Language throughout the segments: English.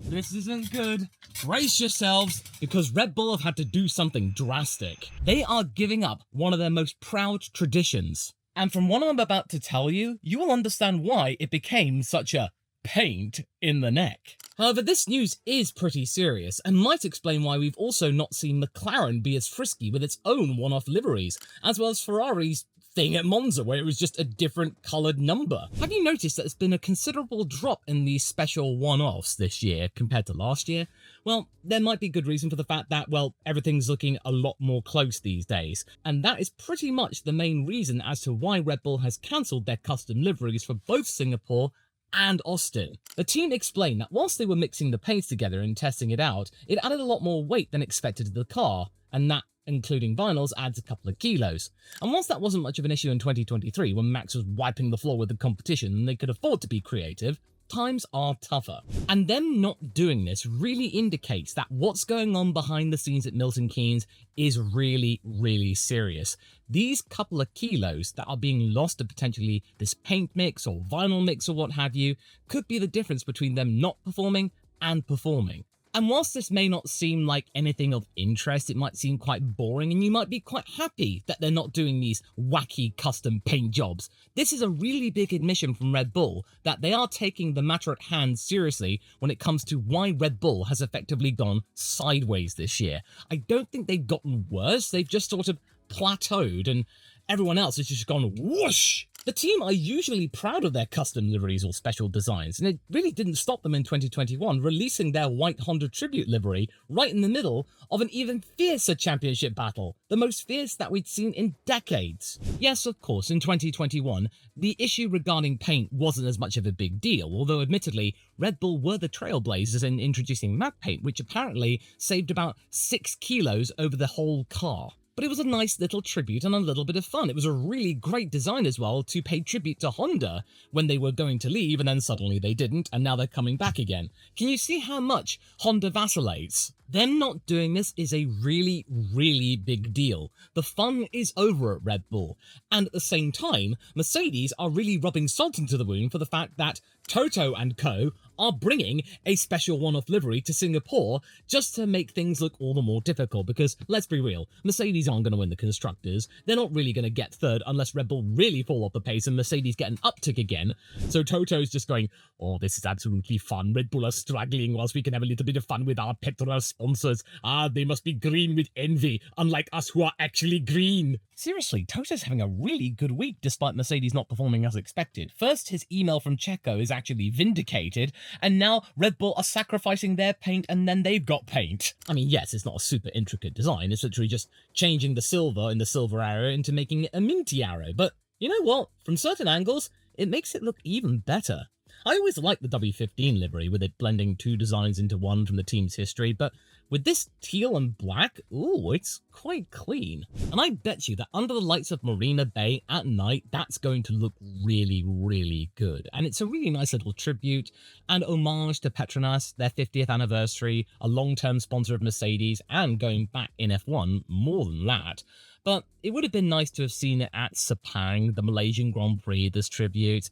this isn't good. Brace yourselves, because Red Bull have had to do something drastic. They are giving up one of their most proud traditions. And from what I'm about to tell you, you will understand why it became such a paint in the neck. However, this news is pretty serious, and might explain why we've also not seen McLaren be as frisky with its own one-off liveries, as well as Ferrari's thing at Monza, where it was just a different coloured number. Have you noticed that there's been a considerable drop in these special one-offs this year compared to last year? Well, there might be good reason for the fact that, well, everything's looking a lot more close these days, and that is pretty much the main reason as to why Red Bull has cancelled their custom liveries for both Singapore and Austin. The team explained that whilst they were mixing the paints together and testing it out, it added a lot more weight than expected to the car, and that, including vinyls, adds a couple of kilos. And whilst that wasn't much of an issue in 2023, when Max was wiping the floor with the competition and they could afford to be creative, times are tougher. And them not doing this really indicates that what's going on behind the scenes at Milton Keynes is really, really serious. These couple of kilos that are being lost to potentially this paint mix or vinyl mix or what have you could be the difference between them not performing and performing. And whilst this may not seem like anything of interest, it might seem quite boring and you might be quite happy that they're not doing these wacky custom paint jobs. This is a really big admission from Red Bull that they are taking the matter at hand seriously when it comes to why Red Bull has effectively gone sideways this year. I don't think they've gotten worse, they've just sort of plateaued and everyone else has just gone whoosh. The team are usually proud of their custom liveries or special designs, and it really didn't stop them in 2021 releasing their white Honda Tribute livery right in the middle of an even fiercer championship battle, the most fierce that we'd seen in decades. Yes, of course, in 2021, the issue regarding paint wasn't as much of a big deal, although admittedly, Red Bull were the trailblazers in introducing matte paint, which apparently saved about 6 kilos over the whole car. But it was a nice little tribute and a little bit of fun. It was a really great design as well to pay tribute to Honda when they were going to leave and then suddenly they didn't and now they're coming back again. Can you see how much Honda vacillates? Them not doing this is a really, really big deal. The fun is over at Red Bull. And at the same time, Mercedes are really rubbing salt into the wound for the fact that Toto and co are bringing a special one-off livery to Singapore just to make things look all the more difficult because, let's be real, Mercedes aren't going to win the Constructors. They're not really going to get third unless Red Bull really fall off the pace and Mercedes get an uptick again. So Toto's just going, oh, this is absolutely fun. Red Bull are struggling whilst we can have a little bit of fun with our petrol sponsors. Ah, they must be green with envy, unlike us who are actually green. Seriously, Toto's having a really good week despite Mercedes not performing as expected. First, his email from Checo is actually vindicated, and now Red Bull are sacrificing their paint and then they've got paint. I mean, yes, it's not a super intricate design, it's literally just changing the silver in the silver arrow into making it a minty arrow, but you know what? From certain angles, it makes it look even better. I always liked the W15 livery with it blending two designs into one from the team's history, but with this teal and black, ooh, it's quite clean. And I bet you that under the lights of Marina Bay at night, that's going to look really, really good. And it's a really nice little tribute and homage to Petronas, their 50th anniversary, a long-term sponsor of Mercedes, and going back in F1 more than that. But it would have been nice to have seen it at Sepang, the Malaysian Grand Prix, this tribute.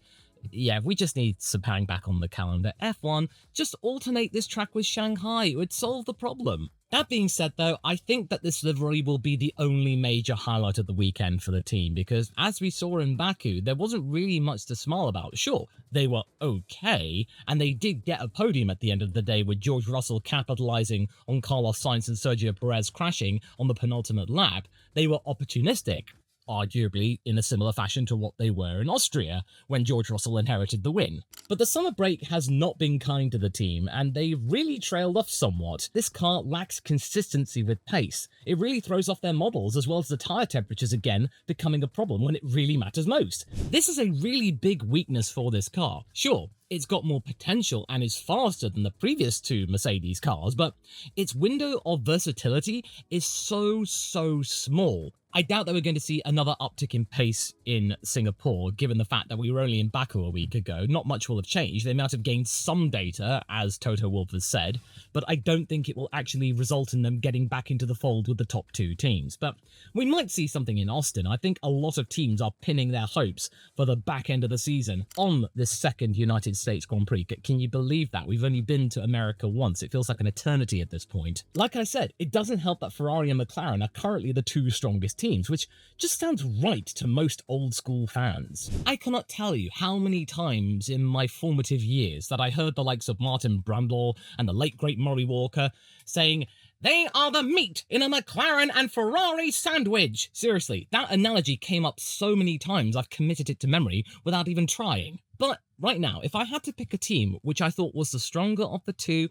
Yeah, we just need Sepang back on the calendar. F1, just alternate this track with Shanghai. It would solve the problem. That being said, though, I think that this livery will be the only major highlight of the weekend for the team, because as we saw in Baku, there wasn't really much to smile about. Sure, they were okay, and they did get a podium at the end of the day with George Russell capitalizing on Carlos Sainz and Sergio Perez crashing on the penultimate lap. They were opportunistic, arguably in a similar fashion to what they were in Austria when George Russell inherited the win. But the summer break has not been kind to the team, and they've really trailed off somewhat. This car lacks consistency with pace. It really throws off their models, as well as the tyre temperatures again becoming a problem when it really matters most. This is a really big weakness for this car. Sure, it's got more potential and is faster than the previous two Mercedes cars, but its window of versatility is so small. I doubt that we're going to see another uptick in pace in Singapore, given the fact that we were only in Baku a week ago. Not much will have changed. They might have gained some data, as Toto Wolff has said, but I don't think it will actually result in them getting back into the fold with the top 2 teams. But we might see something in Austin. I think a lot of teams are pinning their hopes for the back end of the season on this second United States Grand Prix. Can you believe that? We've only been to America once. It feels like an eternity at this point. Like I said, it doesn't help that Ferrari and McLaren are currently the 2 strongest teams, which just sounds right to most old school fans. I cannot tell you how many times in my formative years that I heard the likes of Martin Brundle and the late great Murray Walker saying, "They are the meat in a McLaren and Ferrari sandwich." Seriously, that analogy came up so many times I've committed it to memory without even trying. But right now, if I had to pick a team which I thought was the stronger of the 2,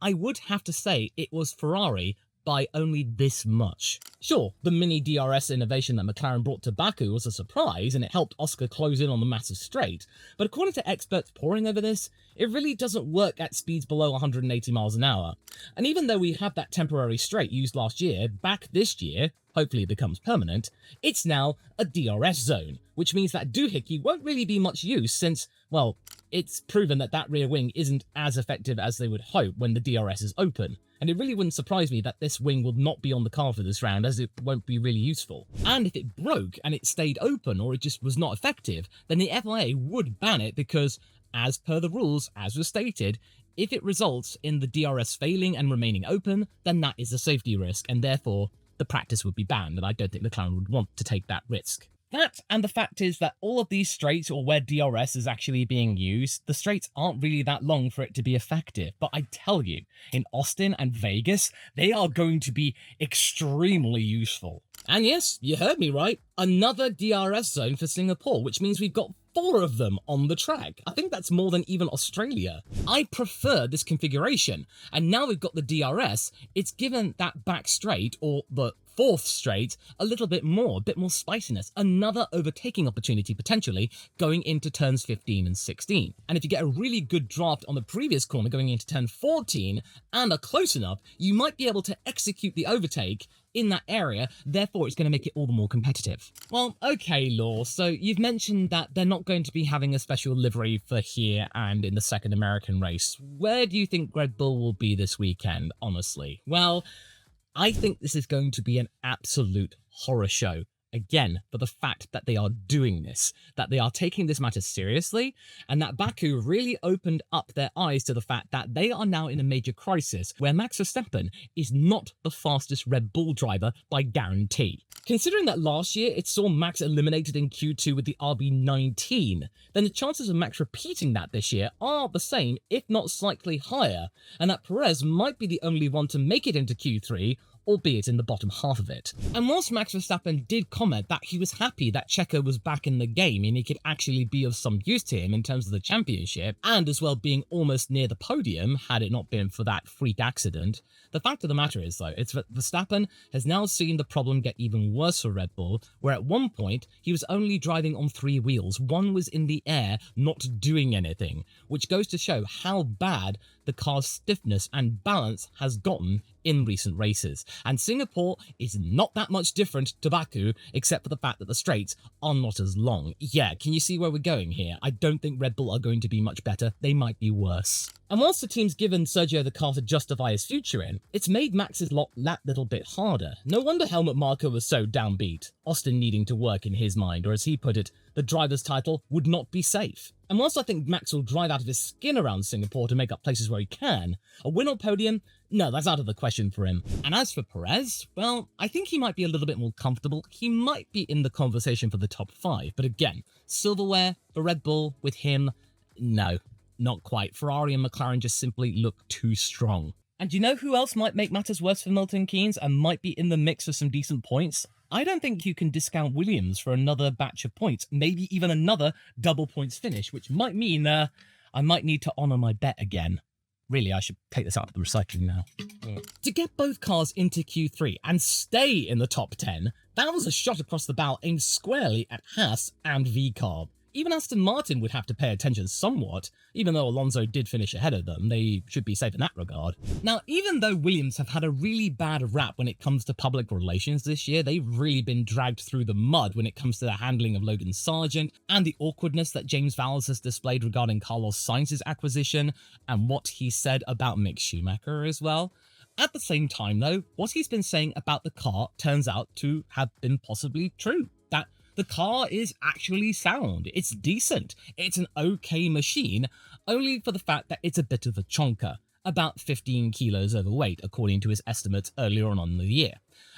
I would have to say it was Ferrari by only this much. Sure, the mini DRS innovation that McLaren brought to Baku was a surprise and it helped Oscar close in on the massive straight, but according to experts poring over this, it really doesn't work at speeds below 180 miles an hour. And even though we had that temporary straight used last year, back this year, hopefully it becomes permanent, it's now a DRS zone, which means that doohickey won't really be much use since, well, it's proven that that rear wing isn't as effective as they would hope when the DRS is open. And it really wouldn't surprise me that this wing will not be on the car for this round, as it won't be really useful. And if it broke and it stayed open or it just was not effective, then the FIA would ban it because, as per the rules, as was stated, if it results in the DRS failing and remaining open, then that is a safety risk, and therefore the practice would be banned, and I don't think McLaren would want to take that risk. That, and the fact is that all of these straights, or where DRS is actually being used, the straights aren't really that long for it to be effective. But I tell you, in Austin and Vegas, they are going to be extremely useful. And yes, you heard me right, another DRS zone for Singapore, which means we've got 4 of them on the track. I think that's more than even Australia. I prefer this configuration, and now we've got the DRS, it's given that back straight, or the 4th straight, a bit more spiciness, another overtaking opportunity potentially going into turns 15 and 16. And if you get a really good draft on the previous corner going into turn 14 and are close enough, you might be able to execute the overtake in that area, therefore it's going to make it all the more competitive. Well, okay, Law, so you've mentioned that they're not going to be having a special livery for here and in the second American race. Where do you think Red Bull will be this weekend, honestly? Well, I think this is going to be an absolute horror show. Again, for the fact that they are doing this, that they are taking this matter seriously, and that Baku really opened up their eyes to the fact that they are now in a major crisis where Max Verstappen is not the fastest Red Bull driver by guarantee. Considering that last year it saw Max eliminated in Q2 with the RB19, then the chances of Max repeating that this year are the same, if not slightly higher, and that Perez might be the only one to make it into Q3, albeit in the bottom half of it. And whilst Max Verstappen did comment that he was happy that Checo was back in the game and he could actually be of some use to him in terms of the championship, and as well being almost near the podium had it not been for that freak accident, the fact of the matter is though, it's that Verstappen has now seen the problem get even worse for Red Bull, where at one point he was only driving on 3 wheels, one was in the air, not doing anything, which goes to show how bad the car's stiffness and balance has gotten in recent races. And Singapore is not that much different to Baku, except for the fact that the straights are not as long. Yeah, can you see where we're going here? I don't think Red Bull are going to be much better. They might be worse. And whilst the team's given Sergio the car to justify his future in, it's made Max's lot that little bit harder. No wonder Helmut Marko was so downbeat, Austin needing to work in his mind, or as he put it, the driver's title would not be safe. And whilst I think Max will drive out of his skin around Singapore to make up places where he can, a win or podium? No, that's out of the question for him. And as for Perez, well, I think he might be a little bit more comfortable. He might be in the conversation for the top 5. But again, silverware for Red Bull with him? No, not quite. Ferrari and McLaren just simply look too strong. And you know who else might make matters worse for Milton Keynes and might be in the mix for some decent points? I don't think you can discount Williams for another batch of points, maybe even another double points finish, which might mean I might need to honour my bet again. Really, I should take this out of the recycling now. To get both cars into Q3 and stay in the top 10, that was a shot across the bow aimed squarely at Haas and VCarb, even Aston Martin would have to pay attention somewhat, even though Alonso did finish ahead of them. They should be safe in that regard. Now, even though Williams have had a really bad rap when it comes to public relations this year, they've really been dragged through the mud when it comes to the handling of Logan Sargent and the awkwardness that James Vowles has displayed regarding Carlos Sainz's acquisition and what he said about Mick Schumacher as well. At the same time, though, what he's been saying about the car turns out to have been possibly true. That the car is actually sound, it's decent, it's an okay machine, only for the fact that it's a bit of a chonker, about 15 kilos overweight according to his estimates earlier on in the year.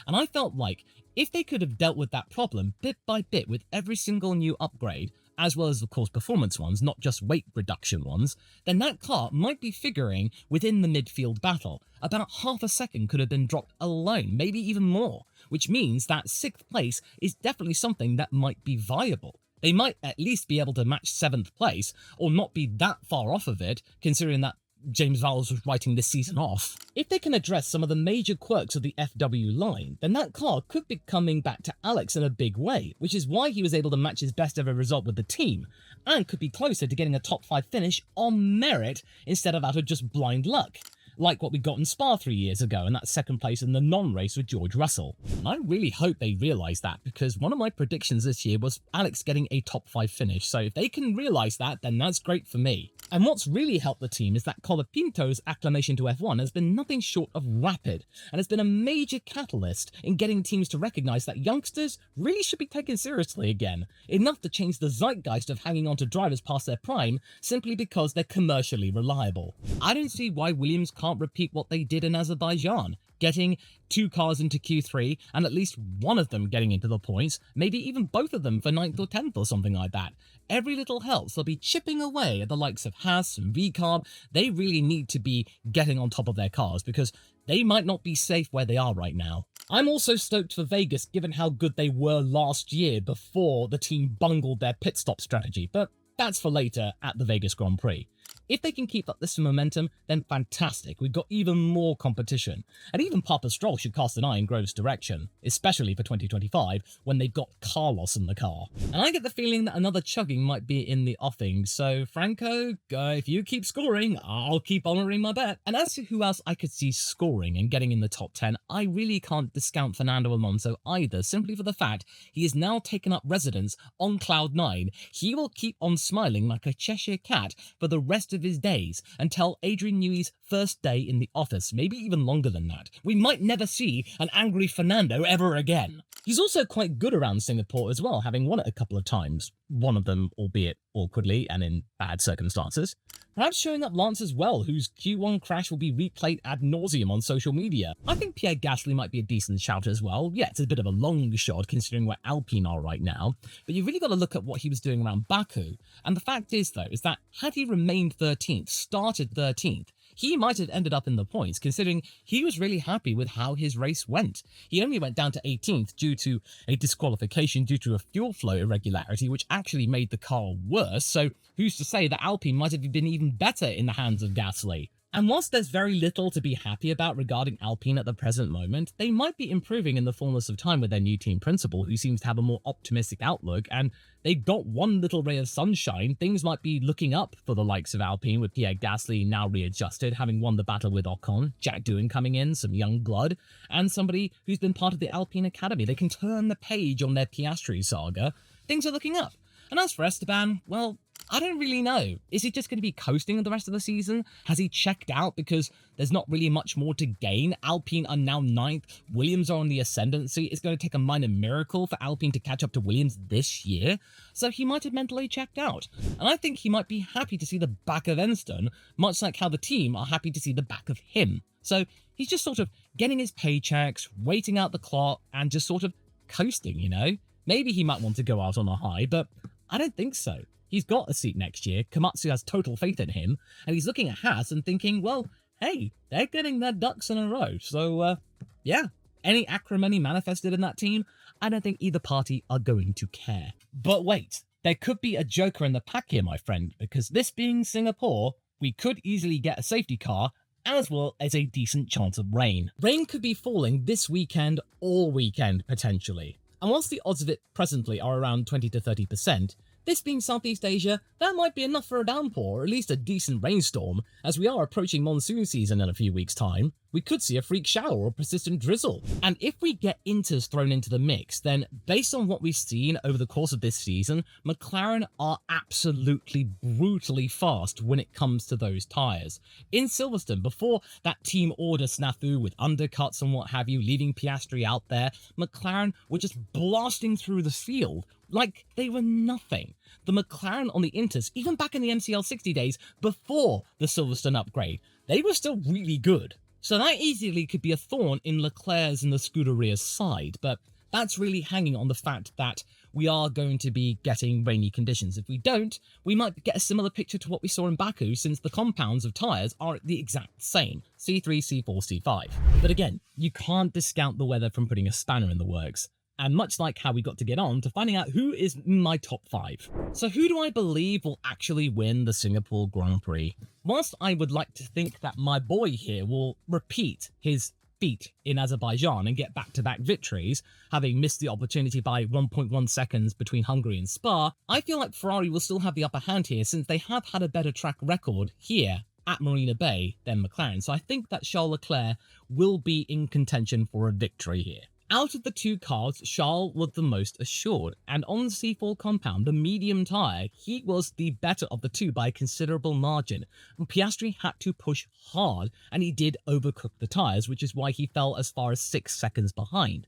And I felt like if they could have dealt with that problem bit by bit with every single new upgrade, as well as of course performance ones, not just weight reduction ones, then that car might be figuring within the midfield battle. About half a second could have been dropped alone, maybe even more, which means that 6th place is definitely something that might be viable. They might at least be able to match 7th place, or not be that far off of it, considering that James Vowles was writing this season off. If they can address some of the major quirks of the FW line, then that car could be coming back to Alex in a big way, which is why he was able to match his best ever result with the team, and could be closer to getting a top 5 finish on merit instead of out of just blind luck, like what we got in Spa 3 years ago, and that 2nd place in the non-race with George Russell. And I really hope they realise that, because one of my predictions this year was Alex getting a top 5 finish, so if they can realise that, then that's great for me. And what's really helped the team is that Colapinto's acclamation to F1 has been nothing short of rapid, and has been a major catalyst in getting teams to recognise that youngsters really should be taken seriously again, enough to change the zeitgeist of hanging on to drivers past their prime simply because they're commercially reliable. I don't see why Williams can't repeat what they did in Azerbaijan, getting 2 cars into Q3 and at least one of them getting into the points, maybe even both of them for 9th or 10th or something like that. Every little helps. They'll be chipping away at the likes of Haas and VCarb. They really need to be getting on top of their cars because they might not be safe where they are right now. I'm also stoked for Vegas given how good they were last year before the team bungled their pit stop strategy, but that's for later at the Vegas Grand Prix. If they can keep up this momentum, then fantastic, we've got even more competition. And even Papa Stroll should cast an eye in Grove's direction, especially for 2025, when they've got Carlos in the car. And I get the feeling that another chugging might be in the offing, so Franco, if you keep scoring, I'll keep honouring my bet. And as to who else I could see scoring and getting in the top 10, I really can't discount Fernando Alonso either, simply for the fact he has now taken up residence on Cloud 9. He will keep on smiling like a Cheshire cat for the rest of his days until Adrian Newey's first day in the office, maybe even longer than that. We might never see an angry Fernando ever again. He's also quite good around Singapore as well, having won it a couple of times, one of them albeit awkwardly and in bad circumstances. Perhaps showing up Lance as well, whose Q1 crash will be replayed ad nauseum on social media. I think Pierre Gasly might be a decent shout as well. Yeah, it's a bit of a long shot considering where Alpine are right now, but you've really got to look at what he was doing around Baku. And the fact is, though, is that had he remained 13th, started 13th, he might have ended up in the points, considering he was really happy with how his race went. He only went down to 18th due to a disqualification due to a fuel flow irregularity, which actually made the car worse, so who's to say that Alpine might have been even better in the hands of Gasly? And whilst there's very little to be happy about regarding Alpine at the present moment, they might be improving in the fullness of time with their new team principal, who seems to have a more optimistic outlook, and they've got one little ray of sunshine. Things might be looking up for the likes of Alpine, with Pierre Gasly now readjusted, having won the battle with Ocon, Jack Doohan coming in, some young blood, and somebody who's been part of the Alpine Academy. They can turn the page on their Piastri saga. Things are looking up. And as for Esteban, well, I don't really know. Is he just going to be coasting the rest of the season? Has he checked out because there's not really much more to gain? Alpine are now 9th. Williams are on the ascendancy. It's going to take a minor miracle for Alpine to catch up to Williams this year. So he might have mentally checked out. And I think he might be happy to see the back of Enston, much like how the team are happy to see the back of him. So he's just sort of getting his paychecks, waiting out the clock, and just sort of coasting, you know? Maybe he might want to go out on a high, but I don't think so. He's got a seat next year, Komatsu has total faith in him, and he's looking at Haas and thinking, well, hey, they're getting their ducks in a row, so, yeah. Any acrimony manifested in that team, I don't think either party are going to care. But wait, there could be a joker in the pack here, my friend, because this being Singapore, we could easily get a safety car, as well as a decent chance of rain. Rain could be falling this weekend, all weekend, potentially. And whilst the odds of it presently are around 20 to 30%, This being Southeast Asia, that might be enough for a downpour, or at least a decent rainstorm. As we are approaching monsoon season in a few weeks' time, we could see a freak shower or persistent drizzle. And if we get Inters thrown into the mix, then based on what we've seen over the course of this season, McLaren are absolutely brutally fast when it comes to those tyres. In Silverstone, before that team order snafu with undercuts and what have you, leaving Piastri out there, McLaren were just blasting through the field like they were nothing. The McLaren on the Inters, even back in the MCL 60 days before the Silverstone upgrade, they were still really good. So that easily could be a thorn in Leclerc's and the Scuderia's side, but that's really hanging on the fact that we are going to be getting rainy conditions. If we don't, we might get a similar picture to what we saw in Baku, since the compounds of tyres are the exact same, C3, C4, C5. But again, you can't discount the weather from putting a spanner in the works. And much like how we got to get on to finding out who is in my top 5. So who do I believe will actually win the Singapore Grand Prix? Whilst I would like to think that my boy here will repeat his feat in Azerbaijan and get back-to-back victories, having missed the opportunity by 1.1 seconds between Hungary and Spa, I feel like Ferrari will still have the upper hand here, since they have had a better track record here at Marina Bay than McLaren. So I think that Charles Leclerc will be in contention for a victory here. Out of the two cars, Charles was the most assured, and on the C4 compound, the medium tyre, he was the better of the two by a considerable margin. And Piastri had to push hard, and he did overcook the tyres, which is why he fell as far as 6 seconds behind.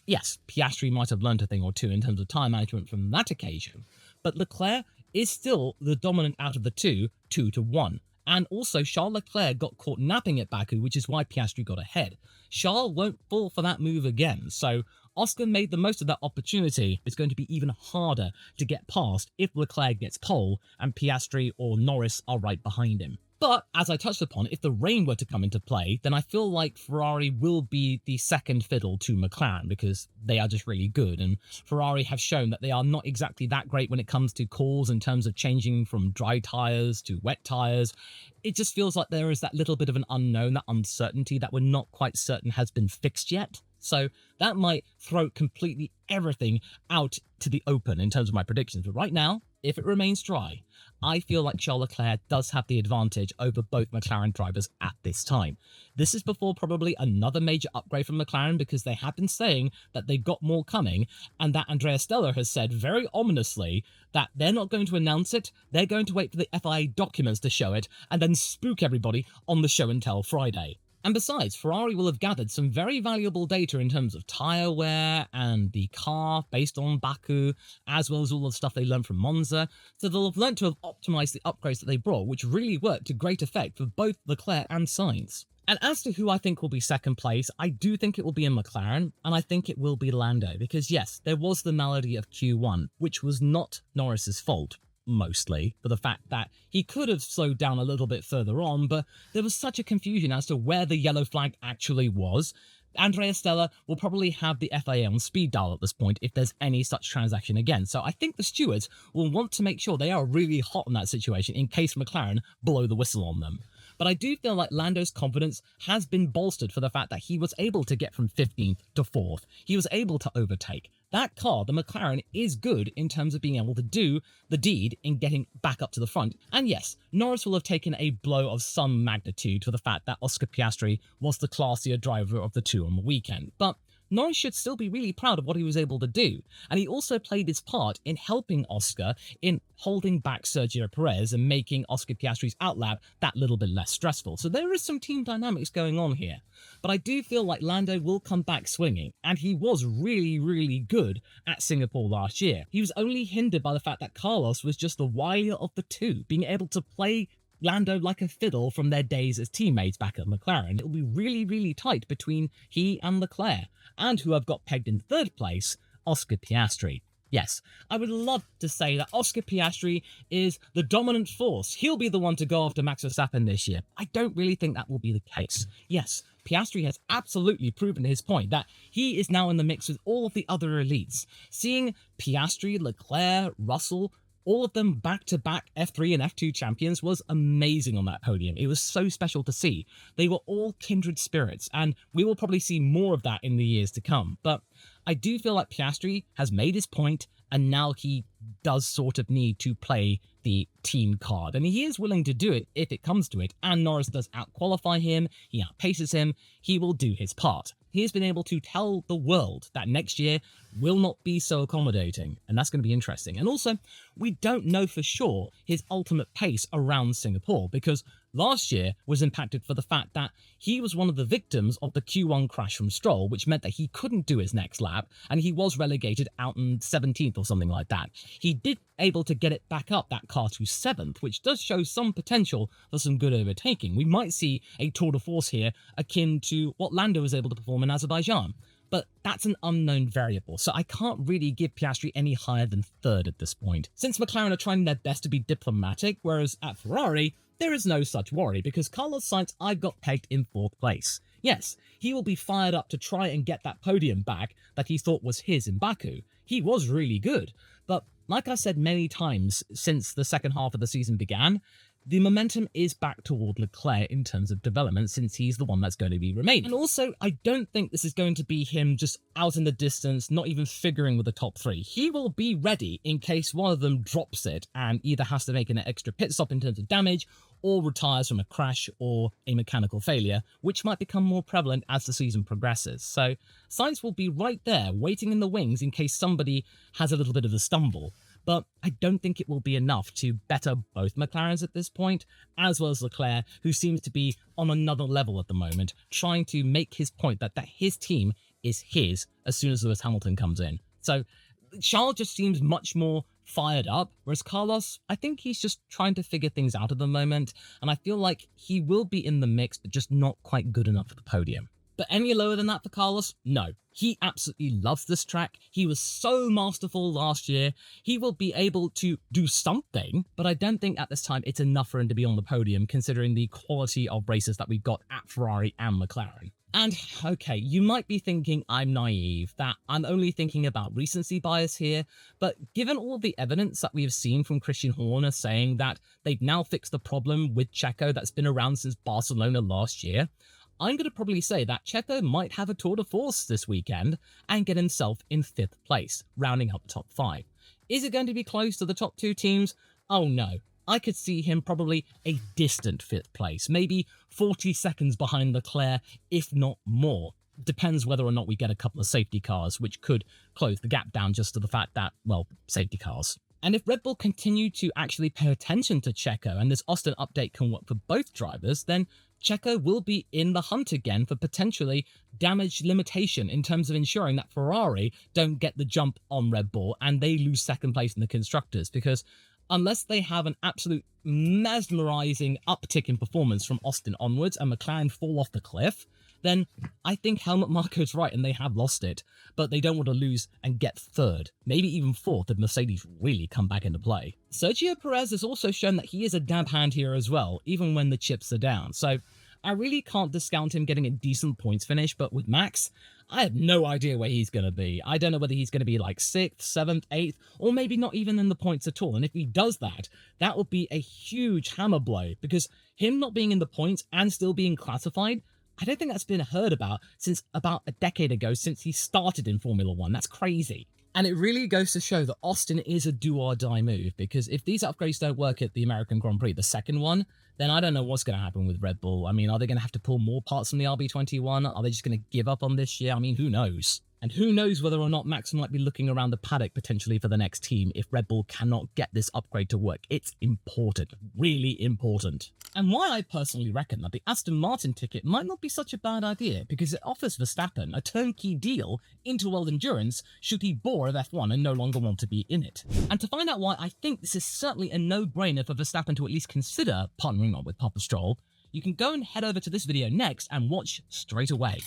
Yes, Piastri might have learned a thing or two in terms of time management from that occasion, but Leclerc is still the dominant out of the two, 2-1. And also, Charles Leclerc got caught napping at Baku, which is why Piastri got ahead. Charles won't fall for that move again, so Oscar made the most of that opportunity. It's going to be even harder to get past if Leclerc gets pole and Piastri or Norris are right behind him. But, as I touched upon, if the rain were to come into play, then I feel like Ferrari will be the second fiddle to McLaren, because they are just really good, and Ferrari have shown that they are not exactly that great when it comes to calls in terms of changing from dry tyres to wet tyres. It just feels like there is that little bit of an unknown, that uncertainty that we're not quite certain has been fixed yet. So that might throw completely everything out to the open in terms of my predictions. But right now, if it remains dry, I feel like Charles Leclerc does have the advantage over both McLaren drivers at this time. This is before probably another major upgrade from McLaren, because they have been saying that they've got more coming, and that Andrea Stella has said very ominously that they're not going to announce it, they're going to wait for the FIA documents to show it, and then spook everybody on the show and tell Friday. And besides, Ferrari will have gathered some very valuable data in terms of tyre wear and the car based on Baku, as well as all the stuff they learned from Monza. So they'll have learned to have optimised the upgrades that they brought, which really worked to great effect for both Leclerc and Sainz. And as to who I think will be second place, I do think it will be in McLaren, and I think it will be Lando, because yes, there was the malady of Q1, which was not Norris's fault. Mostly for the fact that he could have slowed down a little bit further on, but there was such a confusion as to where the yellow flag actually was. Andrea Stella will probably have the FIA on speed dial at this point if there's any such transaction again. So I think the stewards will want to make sure they are really hot on that situation in case McLaren blow the whistle on them. But I do feel like Lando's confidence has been bolstered for the fact that he was able to get from 15th to 4th. He was able to overtake. That car, the McLaren, is good in terms of being able to do the deed in getting back up to the front. And yes, Norris will have taken a blow of some magnitude for the fact that Oscar Piastri was the classier driver of the two on the weekend. But Norris should still be really proud of what he was able to do, and he also played his part in helping Oscar in holding back Sergio Perez and making Oscar Piastri's outlap that little bit less stressful. So there is some team dynamics going on here, but I do feel like Lando will come back swinging, and he was really, really good at Singapore last year. He was only hindered by the fact that Carlos was just the wilier of the two, being able to play Lando like a fiddle from their days as teammates back at McLaren. It'll be really, really tight between he and Leclerc, and who I've got pegged in third place, Oscar Piastri. Yes, I would love to say that Oscar Piastri is the dominant force. He'll be the one to go after Max Verstappen this year. I don't really think that will be the case. Yes, Piastri has absolutely proven his point that he is now in the mix with all of the other elites. Seeing Piastri, Leclerc, Russell, all of them back-to-back F3 and F2 champions was amazing on that podium. It was so special to see. They were all kindred spirits, and we will probably see more of that in the years to come. But I do feel like Piastri has made his point, and now he does sort of need to play the team card, and he is willing to do it if it comes to it, and Norris does outqualify him, he outpaces him, he will do his part. He has been able to tell the world that next year will not be so accommodating, and that's going to be interesting. And also, we don't know for sure his ultimate pace around Singapore, because last year was impacted for the fact that he was one of the victims of the Q1 crash from Stroll, which meant that he couldn't do his next lap, and he was relegated out in 17th or something like that. He did able to get it back up, that car, to 7th, which does show some potential for some good overtaking. We might see a tour de force here akin to what Lando was able to perform in Azerbaijan. But that's an unknown variable, so I can't really give Piastri any higher than 3rd at this point, since McLaren are trying their best to be diplomatic, whereas at Ferrari, there is no such worry, because Carlos Sainz I've got pegged in 4th place. Yes, he will be fired up to try and get that podium back that he thought was his in Baku. He was really good, but like I said many times since the second half of the season began, the momentum is back toward Leclerc in terms of development, since he's the one that's going to be remaining. And also, I don't think this is going to be him just out in the distance, not even figuring with the top 3. He will be ready in case one of them drops it and either has to make an extra pit stop in terms of damage, or retires from a crash or a mechanical failure, which might become more prevalent as the season progresses. So Sainz will be right there, waiting in the wings in case somebody has a little bit of a stumble. But I don't think it will be enough to better both McLarens at this point, as well as Leclerc, who seems to be on another level at the moment, trying to make his point that his team is his as soon as Lewis Hamilton comes in. So Charles just seems much more fired up, whereas Carlos, I think he's just trying to figure things out at the moment, and I feel like he will be in the mix, but just not quite good enough for the podium. But any lower than that for Carlos? No. He absolutely loves this track. He was so masterful last year. He will be able to do something, but I don't think at this time it's enough for him to be on the podium, considering the quality of races that we've got at Ferrari and McLaren. And, okay, you might be thinking I'm naive, that I'm only thinking about recency bias here, but given all the evidence that we've seen from Christian Horner saying that they've now fixed the problem with Checo that's been around since Barcelona last year, I'm going to probably say that Checo might have a tour de force this weekend and get himself in 5th place, rounding up the top 5. Is it going to be close to the top 2 teams? Oh no. I could see him probably a distant 5th place, maybe 40 seconds behind Leclerc, if not more. Depends whether or not we get a couple of safety cars, which could close the gap down just to the fact that, well, safety cars. And if Red Bull continue to actually pay attention to Checo and this Austin update can work for both drivers, then Checo will be in the hunt again for potentially damage limitation in terms of ensuring that Ferrari don't get the jump on Red Bull and they lose 2nd place in the Constructors, because unless they have an absolute mesmerizing uptick in performance from Austin onwards and McLaren fall off the cliff, then I think Helmut Marko's right and they have lost it, but they don't want to lose and get 3rd, maybe even 4th if Mercedes really come back into play. Sergio Perez has also shown that he is a dab hand here as well, even when the chips are down, so I really can't discount him getting a decent points finish, but with Max, I have no idea where he's going to be. I don't know whether he's going to be like 6th, 7th, 8th, or maybe not even in the points at all. And if he does that, that would be a huge hammer blow, because him not being in the points and still being classified, I don't think that's been heard about since about a decade ago, since he started in Formula 1. That's crazy. And it really goes to show that Austin is a do-or-die move, because if these upgrades don't work at the American Grand Prix, the second one, then I don't know what's going to happen with Red Bull. I mean, are they going to have to pull more parts from the RB21? Are they just going to give up on this year? I mean, who knows? And who knows whether or not Max might be looking around the paddock potentially for the next team if Red Bull cannot get this upgrade to work. It's important, really important. And why I personally reckon that the Aston Martin ticket might not be such a bad idea, because it offers Verstappen a turnkey deal into World Endurance should he bore of F1 and no longer want to be in it. And to find out why I think this is certainly a no-brainer for Verstappen to at least consider partnering up with Papa Stroll, you can go and head over to this video next and watch straight away.